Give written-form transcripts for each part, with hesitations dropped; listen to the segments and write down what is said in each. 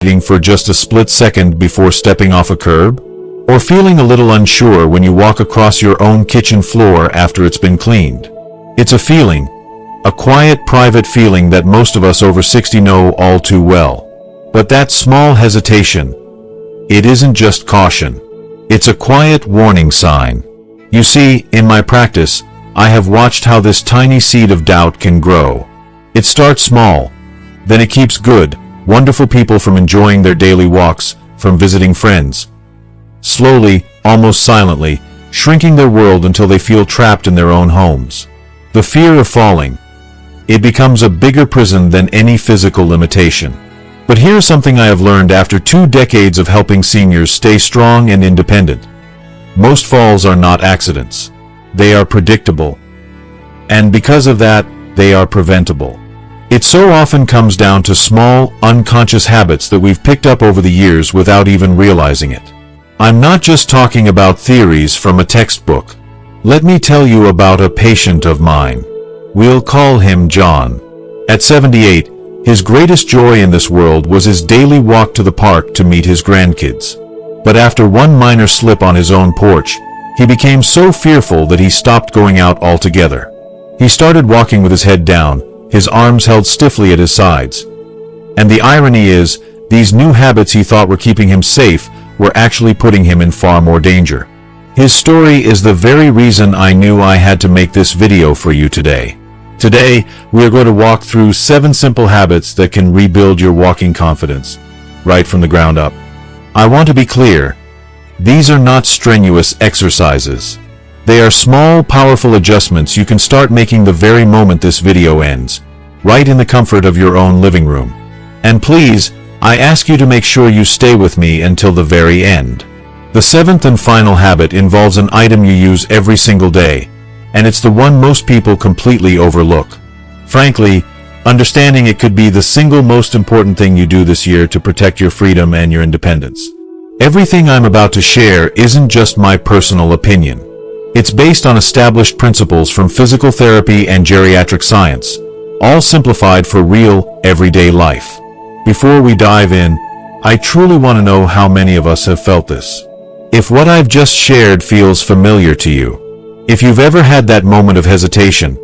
waiting for just a split second before stepping off a curb? Or feeling a little unsure when you walk across your own kitchen floor after it's been cleaned? It's a feeling, a quiet, private feeling that most of us over 60 know all too well. But that small hesitation, it isn't just caution. It's a quiet warning sign. You see, in my practice, I have watched how this tiny seed of doubt can grow. It starts small, then it keeps good, wonderful people from enjoying their daily walks, from visiting friends. Slowly, almost silently, shrinking their world until they feel trapped in their own homes. The fear of falling. It becomes a bigger prison than any physical limitation. But here's something I have learned after 2 decades of helping seniors stay strong and independent. Most falls are not accidents. They are predictable. And because of that, they are preventable. It so often comes down to small, unconscious habits that we've picked up over the years without even realizing it. I'm not just talking about theories from a textbook. Let me tell you about a patient of mine. We'll call him John. At 78, his greatest joy in this world was his daily walk to the park to meet his grandkids. But after one minor slip on his own porch, he became so fearful that he stopped going out altogether. He started walking with his head down, his arms held stiffly at his sides. And the irony is, these new habits he thought were keeping him safe were actually putting him in far more danger. His story is the very reason I knew I had to make this video for you today. Today, we are going to walk through 7 simple habits that can rebuild your walking confidence, right from the ground up. I want to be clear, these are not strenuous exercises. They are small, powerful adjustments you can start making the very moment this video ends, right in the comfort of your own living room. And please, I ask you to make sure you stay with me until the very end. The 7th and final habit involves an item you use every single day, and it's the one most people completely overlook. Frankly, understanding it could be the single most important thing you do this year to protect your freedom and your independence. Everything I'm about to share isn't just my personal opinion. It's based on established principles from physical therapy and geriatric science, all simplified for real, everyday life. Before we dive in, I truly want to know how many of us have felt this. If what I've just shared feels familiar to you, if you've ever had that moment of hesitation,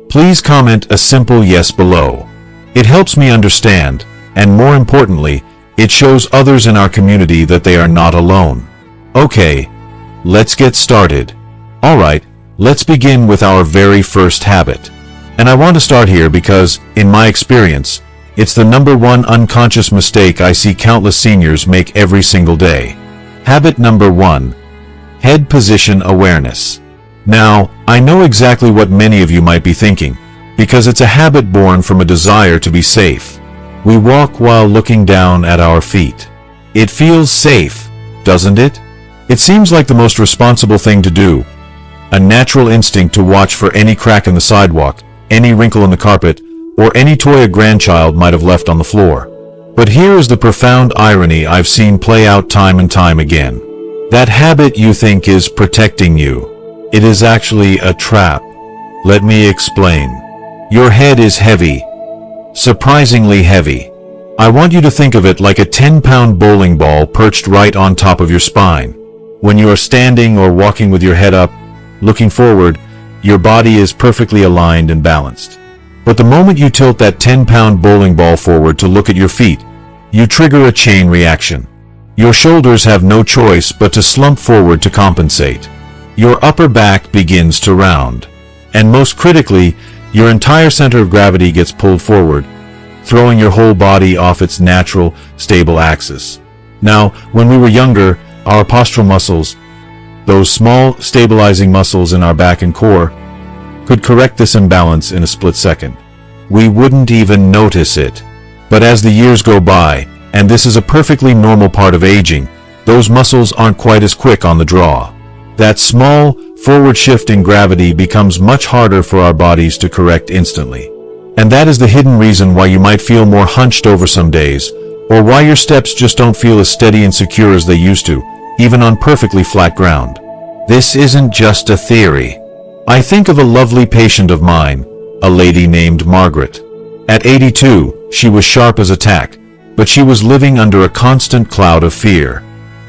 please comment a simple yes below. It helps me understand, and more importantly, it shows others in our community that they are not alone. Okay, let's get started. Alright, let's begin with our very first habit. And I want to start here because, in my experience, it's the #1 unconscious mistake I see countless seniors make every single day. Habit number 1. Head position awareness. Now, I know exactly what many of you might be thinking, because it's a habit born from a desire to be safe. We walk while looking down at our feet. It feels safe, doesn't it? It seems like the most responsible thing to do. A natural instinct to watch for any crack in the sidewalk, any wrinkle in the carpet, or any toy a grandchild might have left on the floor. But here is the profound irony I've seen play out time and time again. That habit you think is protecting you, it is actually a trap. Let me explain. Your head is heavy. Surprisingly heavy. I want you to think of it like a 10-pound bowling ball perched right on top of your spine. When you are standing or walking with your head up, looking forward, your body is perfectly aligned and balanced. But the moment you tilt that 10-pound bowling ball forward to look at your feet, you trigger a chain reaction. Your shoulders have no choice but to slump forward to compensate. Your upper back begins to round. And most critically, your entire center of gravity gets pulled forward, throwing your whole body off its natural, stable axis. Now, when we were younger, our postural muscles, those small, stabilizing muscles in our back and core, could correct this imbalance in a split second. We wouldn't even notice it. But as the years go by, and this is a perfectly normal part of aging, those muscles aren't quite as quick on the draw. That small, forward shift in gravity becomes much harder for our bodies to correct instantly. And that is the hidden reason why you might feel more hunched over some days, or why your steps just don't feel as steady and secure as they used to, even on perfectly flat ground. This isn't just a theory. I think of a lovely patient of mine, a lady named Margaret. At 82, she was sharp as a tack, but she was living under a constant cloud of fear.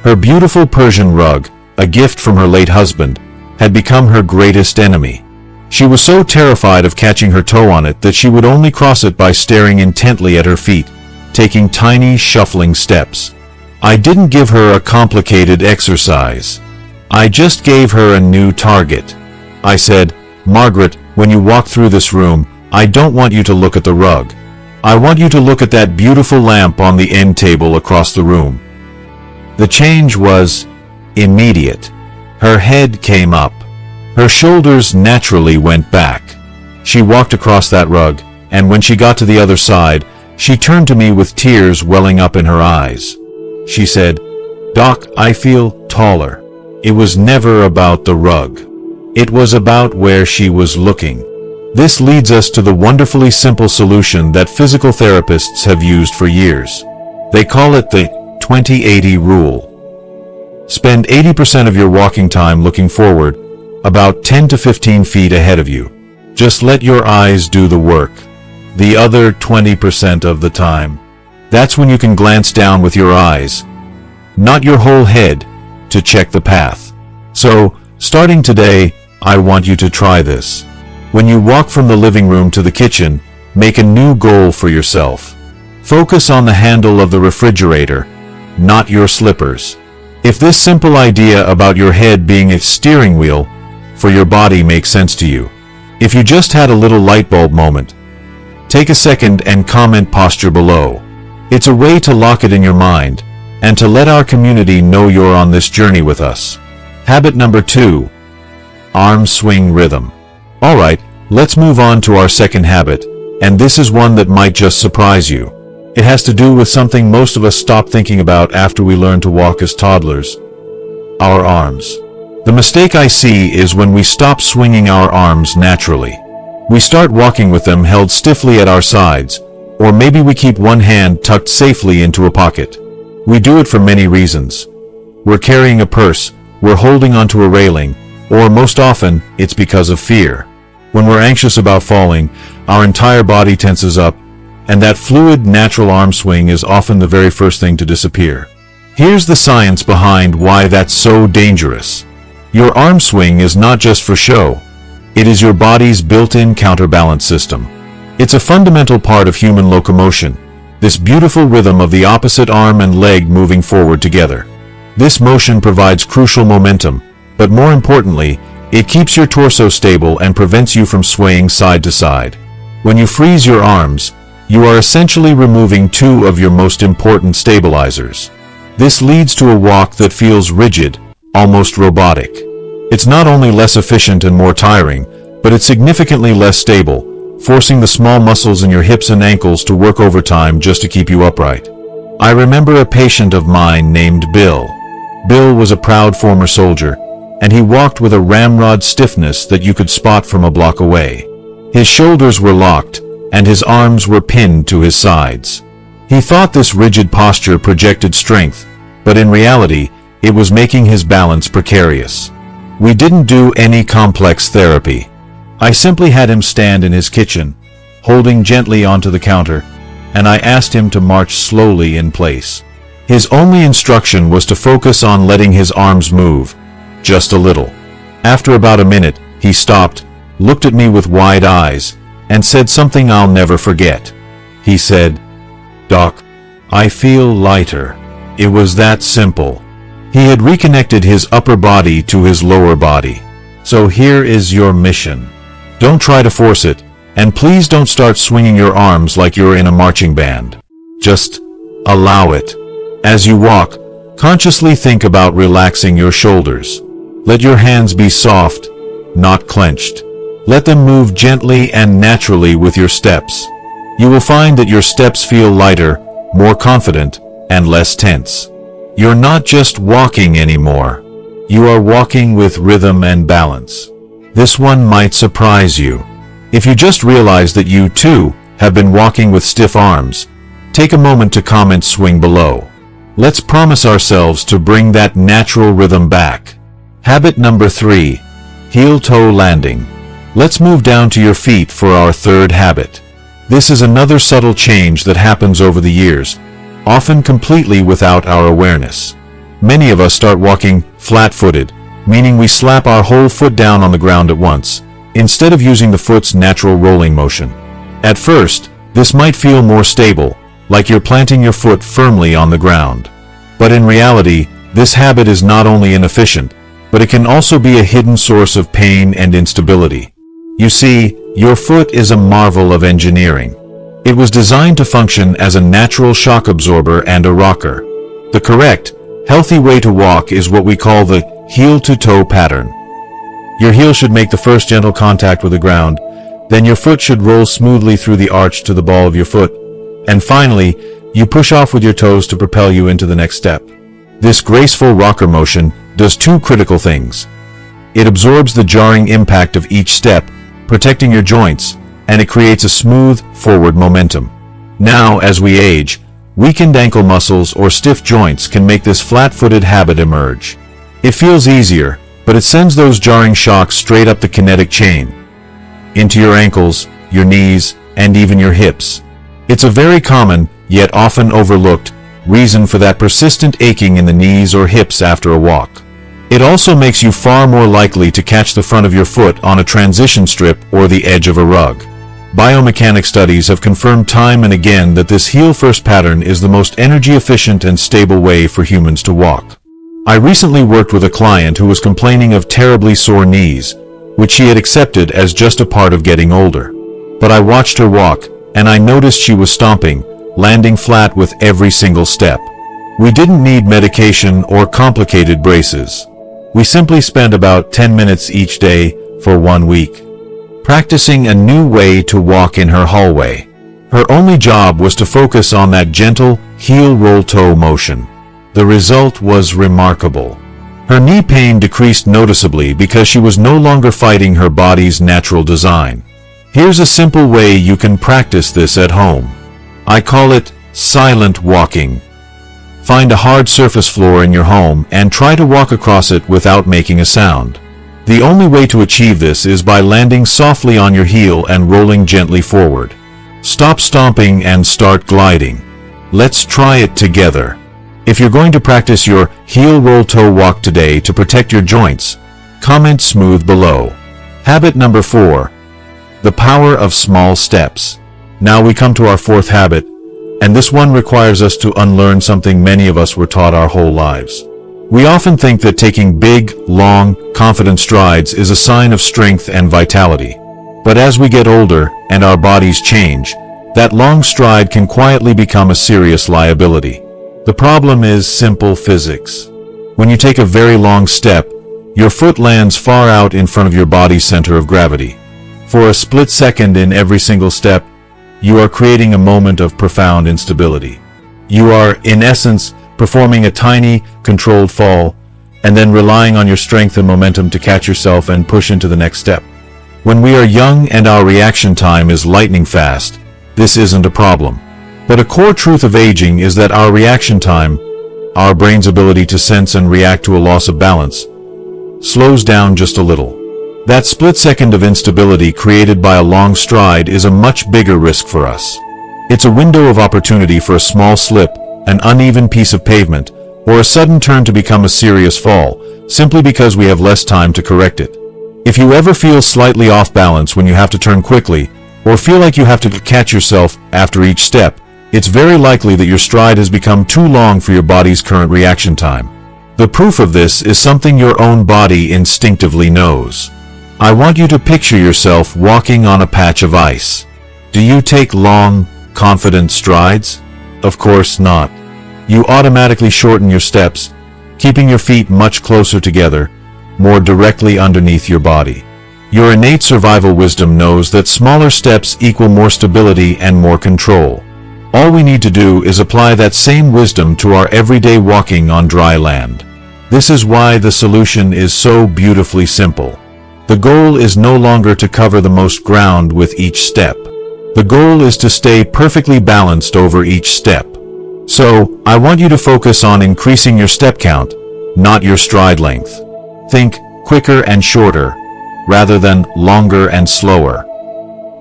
Her beautiful Persian rug, a gift from her late husband, had become her greatest enemy. She was so terrified of catching her toe on it that she would only cross it by staring intently at her feet, taking tiny, shuffling steps. I didn't give her a complicated exercise. I just gave her a new target. I said, "Margaret, when you walk through this room, I don't want you to look at the rug. I want you to look at that beautiful lamp on the end table across the room." The change was immediate. Her head came up. Her shoulders naturally went back. She walked across that rug, and when she got to the other side, she turned to me with tears welling up in her eyes. She said, "Doc, I feel taller." It was never about the rug. It was about where she was looking. This leads us to the wonderfully simple solution that physical therapists have used for years. They call it the 20-80 rule. Spend 80% of your walking time looking forward, about 10 to 15 feet ahead of you. Just let your eyes do the work. The other 20% of the time, that's when you can glance down with your eyes, not your whole head, to check the path. So, starting today, I want you to try this. When you walk from the living room to the kitchen, make a new goal for yourself. Focus on the handle of the refrigerator, not your slippers. If this simple idea about your head being a steering wheel for your body makes sense to you, if you just had a little light bulb moment, take a second and comment posture below. It's a way to lock it in your mind and to let our community know you're on this journey with us. Habit number 2, arm swing rhythm. Alright, let's move on to our second habit, and this is one that might just surprise you. It has to do with something most of us stop thinking about after we learn to walk as toddlers: our arms. The mistake I see is when we stop swinging our arms naturally. We start walking with them held stiffly at our sides, or maybe we keep one hand tucked safely into a pocket. We do it for many reasons. We're carrying a purse, we're holding onto a railing, or most often, it's because of fear. When we're anxious about falling, our entire body tenses up, and that fluid, natural arm swing is often the very first thing to disappear. Here's the science behind why that's so dangerous. Your arm swing is not just for show. It is your body's built-in counterbalance system. It's a fundamental part of human locomotion, this beautiful rhythm of the opposite arm and leg moving forward together. This motion provides crucial momentum, but more importantly, it keeps your torso stable and prevents you from swaying side to side. When you freeze your arms, you are essentially removing two of your most important stabilizers. This leads to a walk that feels rigid, almost robotic. It's not only less efficient and more tiring, but it's significantly less stable, forcing the small muscles in your hips and ankles to work overtime just to keep you upright. I remember a patient of mine named Bill. Bill was a proud former soldier, and he walked with a ramrod stiffness that you could spot from a block away. His shoulders were locked, and his arms were pinned to his sides. He thought this rigid posture projected strength, but in reality, it was making his balance precarious. We didn't do any complex therapy. I simply had him stand in his kitchen, holding gently onto the counter, and I asked him to march slowly in place. His only instruction was to focus on letting his arms move, just a little. After about a minute, he stopped, looked at me with wide eyes, and said something I'll never forget. He said, "Doc, I feel lighter." It was that simple. He had reconnected his upper body to his lower body. So here is your mission. Don't try to force it, and please don't start swinging your arms like you're in a marching band. Just allow it. As you walk, consciously think about relaxing your shoulders. Let your hands be soft, not clenched. Let them move gently and naturally with your steps. You will find that your steps feel lighter, more confident, and less tense. You're not just walking anymore. You are walking with rhythm and balance. This one might surprise you. If you just realize that you, too, have been walking with stiff arms, take a moment to comment swing below. Let's promise ourselves to bring that natural rhythm back. Habit number 3, heel-toe landing. Let's move down to your feet for our third habit. This is another subtle change that happens over the years, often completely without our awareness. Many of us start walking flat-footed, meaning we slap our whole foot down on the ground at once, instead of using the foot's natural rolling motion. At first, this might feel more stable, like you're planting your foot firmly on the ground. But in reality, this habit is not only inefficient, but it can also be a hidden source of pain and instability. You see, your foot is a marvel of engineering. It was designed to function as a natural shock absorber and a rocker. The correct, healthy way to walk is what we call the heel-to-toe pattern. Your heel should make the first gentle contact with the ground, then your foot should roll smoothly through the arch to the ball of your foot, and finally, you push off with your toes to propel you into the next step. This graceful rocker motion does two critical things. It absorbs the jarring impact of each step, protecting your joints, and it creates a smooth, forward momentum. Now, as we age, weakened ankle muscles or stiff joints can make this flat-footed habit emerge. It feels easier, but it sends those jarring shocks straight up the kinetic chain, into your ankles, your knees, and even your hips. It's a very common, yet often overlooked, reason for that persistent aching in the knees or hips after a walk. It also makes you far more likely to catch the front of your foot on a transition strip or the edge of a rug. Biomechanics studies have confirmed time and again that this heel-first pattern is the most energy-efficient and stable way for humans to walk. I recently worked with a client who was complaining of terribly sore knees, which she had accepted as just a part of getting older. But I watched her walk, and I noticed she was stomping, landing flat with every single step. We didn't need medication or complicated braces. We simply spent about 10 minutes each day for 1 week, practicing a new way to walk in her hallway. Her only job was to focus on that gentle heel roll toe motion. The result was remarkable. Her knee pain decreased noticeably because she was no longer fighting her body's natural design. Here's a simple way you can practice this at home. I call it silent walking. Find a hard surface floor in your home and try to walk across it without making a sound. The only way to achieve this is by landing softly on your heel and rolling gently forward. Stop stomping and start gliding. Let's try it together. If you're going to practice your heel roll toe walk today to protect your joints, comment smooth below. Habit number 4. The power of small steps. Now we come to our fourth habit, and this one requires us to unlearn something many of us were taught our whole lives. We often think that taking big, long, confident strides is a sign of strength and vitality. But as we get older and our bodies change, that long stride can quietly become a serious liability. The problem is simple physics. When you take a very long step, your foot lands far out in front of your body's center of gravity. For a split second in every single step, you are creating a moment of profound instability. You are, in essence, performing a tiny, controlled fall, and then relying on your strength and momentum to catch yourself and push into the next step. When we are young and our reaction time is lightning fast, this isn't a problem. But a core truth of aging is that our reaction time, our brain's ability to sense and react to a loss of balance, slows down just a little. That split second of instability created by a long stride is a much bigger risk for us. It's a window of opportunity for a small slip, an uneven piece of pavement, or a sudden turn to become a serious fall, simply because we have less time to correct it. If you ever feel slightly off balance when you have to turn quickly, or feel like you have to catch yourself after each step, it's very likely that your stride has become too long for your body's current reaction time. The proof of this is something your own body instinctively knows. I want you to picture yourself walking on a patch of ice. Do you take long, confident strides? Of course not. You automatically shorten your steps, keeping your feet much closer together, more directly underneath your body. Your innate survival wisdom knows that smaller steps equal more stability and more control. All we need to do is apply that same wisdom to our everyday walking on dry land. This is why the solution is so beautifully simple. The goal is no longer to cover the most ground with each step. The goal is to stay perfectly balanced over each step. So, I want you to focus on increasing your step count, not your stride length. Think quicker and shorter, rather than longer and slower.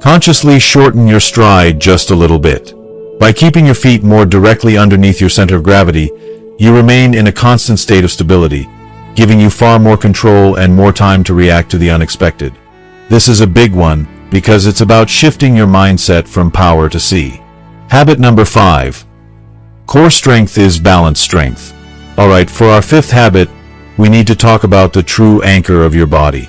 Consciously shorten your stride just a little bit. By keeping your feet more directly underneath your center of gravity, you remain in a constant state of stability, giving you far more control and more time to react to the unexpected. This is a big one because it's about shifting your mindset from power to C. Habit number 5. Core strength is balance strength. Alright, for our 5th habit, we need to talk about the true anchor of your body.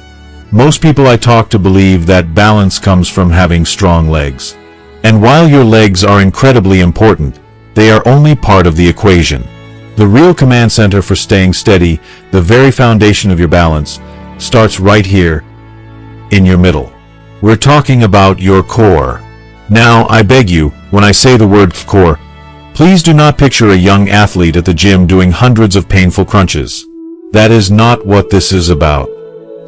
Most people I talk to believe that balance comes from having strong legs. And while your legs are incredibly important, they are only part of the equation. The real command center for staying steady, the very foundation of your balance, starts right here, in your middle. We're talking about your core. Now, I beg you, when I say the word core, please do not picture a young athlete at the gym doing hundreds of painful crunches. That is not what this is about.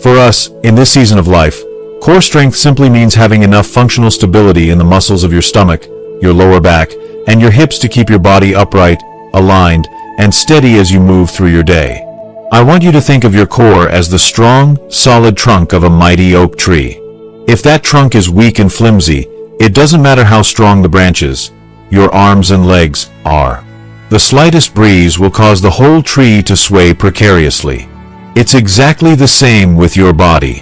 For us, in this season of life, core strength simply means having enough functional stability in the muscles of your stomach, your lower back, and your hips to keep your body upright, aligned, and steady as you move through your day. I want you to think of your core as the strong, solid trunk of a mighty oak tree. If that trunk is weak and flimsy, it doesn't matter how strong the branches, your arms and legs are. The slightest breeze will cause the whole tree to sway precariously. It's exactly the same with your body.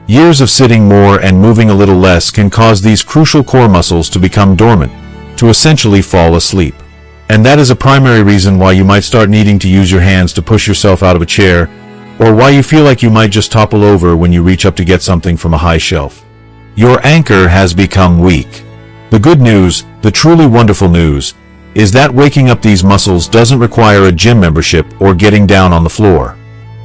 Years of sitting more and moving a little less can cause these crucial core muscles to become dormant, to essentially fall asleep. And that is a primary reason why you might start needing to use your hands to push yourself out of a chair, or why you feel like you might just topple over when you reach up to get something from a high shelf. Your anchor has become weak. The good news, the truly wonderful news, is that waking up these muscles doesn't require a gym membership or getting down on the floor.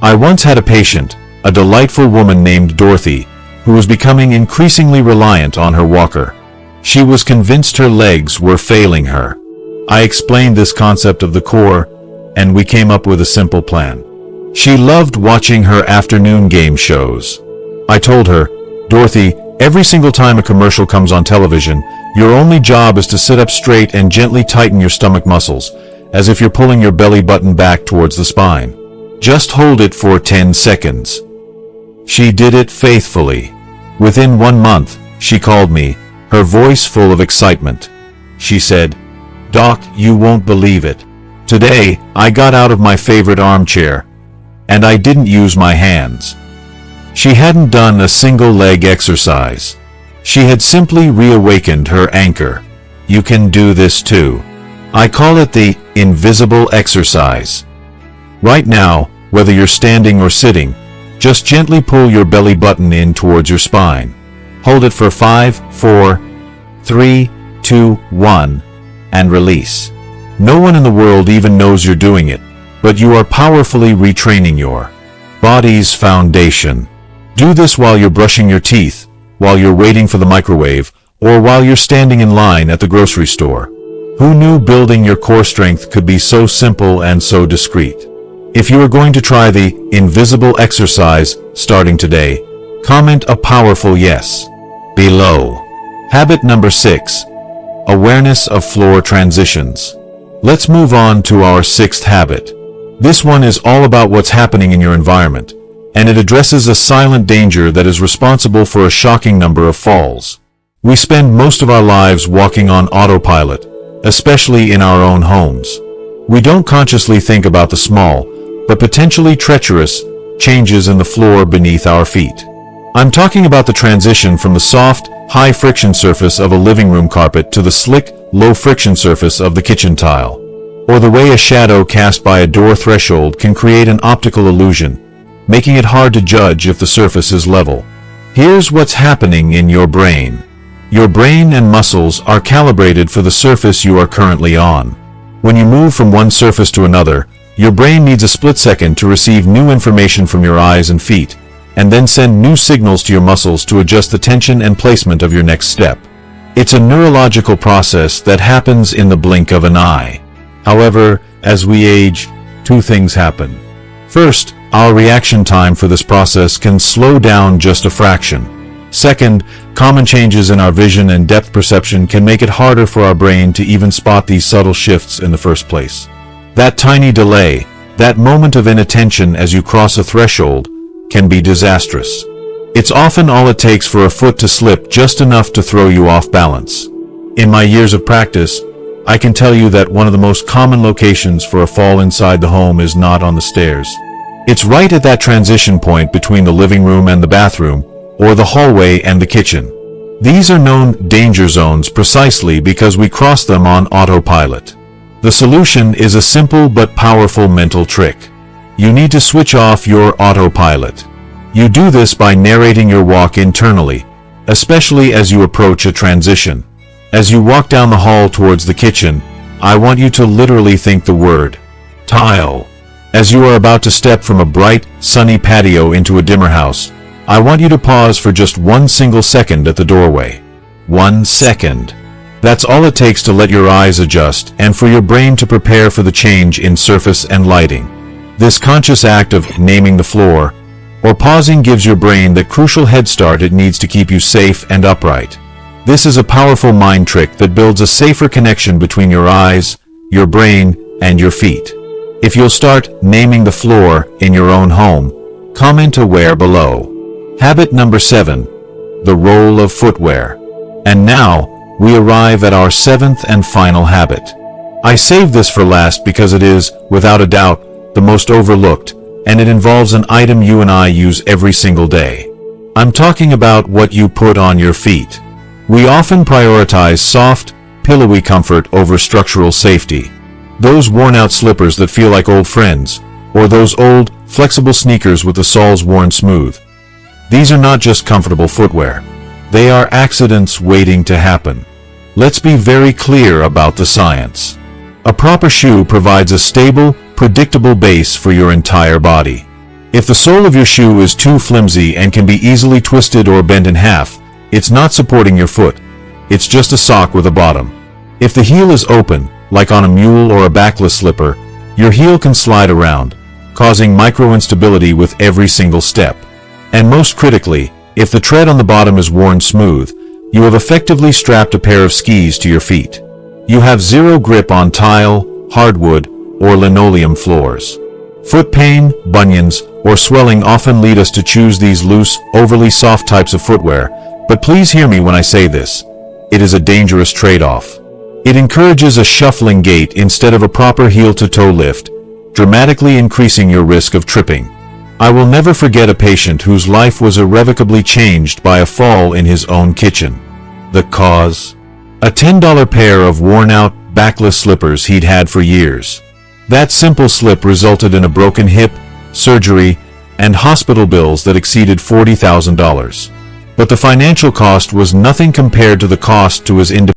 I once had a patient, a delightful woman named Dorothy, who was becoming increasingly reliant on her walker. She was convinced her legs were failing her. I explained this concept of the core, and we came up with a simple plan. She loved watching her afternoon game shows. I told her, Dorothy, every single time a commercial comes on television, your only job is to sit up straight and gently tighten your stomach muscles, as if you're pulling your belly button back towards the spine. Just hold it for 10 seconds. She did it faithfully. Within 1 month, she called me, her voice full of excitement. She said, Doc, you won't believe it. Today, I got out of my favorite armchair, and I didn't use my hands. She hadn't done a single leg exercise. She had simply reawakened her anchor. You can do this too. I call it the invisible exercise. Right now, whether you're standing or sitting, just gently pull your belly button in towards your spine. Hold it for 5, 4, 3, 2, 1, and release. No one in the world even knows you're doing it, but you are powerfully retraining your body's foundation. Do this while you're brushing your teeth, while you're waiting for the microwave, or while you're standing in line at the grocery store. Who knew building your core strength could be so simple and so discreet? If you are going to try the invisible exercise starting today, comment a powerful yes below. Habit number 6. Awareness of floor transitions. Let's move on to our 6th habit. This one is all about what's happening in your environment, and it addresses a silent danger that is responsible for a shocking number of falls. We spend most of our lives walking on autopilot, especially in our own homes. We don't consciously think about the small, but potentially treacherous, changes in the floor beneath our feet. I'm talking about the transition from the soft, high-friction surface of a living room carpet to the slick, low-friction surface of the kitchen tile. Or the way a shadow cast by a door threshold can create an optical illusion, making it hard to judge if the surface is level. Here's what's happening in your brain. Your brain and muscles are calibrated for the surface you are currently on. When you move from one surface to another, your brain needs a split second to receive new information from your eyes and feet, and then send new signals to your muscles to adjust the tension and placement of your next step. It's a neurological process that happens in the blink of an eye. However, as we age, 2 things happen. First, our reaction time for this process can slow down just a fraction. Second, common changes in our vision and depth perception can make it harder for our brain to even spot these subtle shifts in the first place. That tiny delay, that moment of inattention as you cross a threshold, can be disastrous. It's often all it takes for a foot to slip just enough to throw you off balance. In my years of practice, I can tell you that one of the most common locations for a fall inside the home is not on the stairs. It's right at that transition point between the living room and the bathroom, or the hallway and the kitchen. These are known danger zones precisely because we cross them on autopilot. The solution is a simple but powerful mental trick. You need to switch off your autopilot. You do this by narrating your walk internally, especially as you approach a transition. As you walk down the hall towards the kitchen, I want you to literally think the word tile. As you are about to step from a bright, sunny patio into a dimmer house, I want you to pause for just 1 single second at the doorway. 1 second. That's all it takes to let your eyes adjust and for your brain to prepare for the change in surface and lighting. This conscious act of naming the floor or pausing gives your brain the crucial head start it needs to keep you safe and upright. This is a powerful mind trick that builds a safer connection between your eyes, your brain, and your feet. If you'll start naming the floor in your own home, comment aware below. Habit number 7. The role of footwear. And now, we arrive at our 7th and final habit. I saved this for last because it is, without a doubt, the most overlooked, and it involves an item you and I use every single day. I'm talking about what you put on your feet. We often prioritize soft, pillowy comfort over structural safety. Those worn-out slippers that feel like old friends, or those old, flexible sneakers with the soles worn smooth. These are not just comfortable footwear. They are accidents waiting to happen. Let's be very clear about the science. A proper shoe provides a stable, predictable base for your entire body. If the sole of your shoe is too flimsy and can be easily twisted or bent in half, it's not supporting your foot. It's just a sock with a bottom. If the heel is open, like on a mule or a backless slipper, your heel can slide around, causing micro instability with every single step. And most critically, if the tread on the bottom is worn smooth, you have effectively strapped a pair of skis to your feet. You have zero grip on tile, hardwood, or linoleum floors. Foot pain, bunions, or swelling often lead us to choose these loose, overly soft types of footwear, but please hear me when I say this. It is a dangerous trade-off. It encourages a shuffling gait instead of a proper heel-to-toe lift, dramatically increasing your risk of tripping. I will never forget a patient whose life was irrevocably changed by a fall in his own kitchen. The cause? A $10 pair of worn-out, backless slippers he'd had for years. That simple slip resulted in a broken hip, surgery, and hospital bills that exceeded $40,000. But the financial cost was nothing compared to the cost to his independence.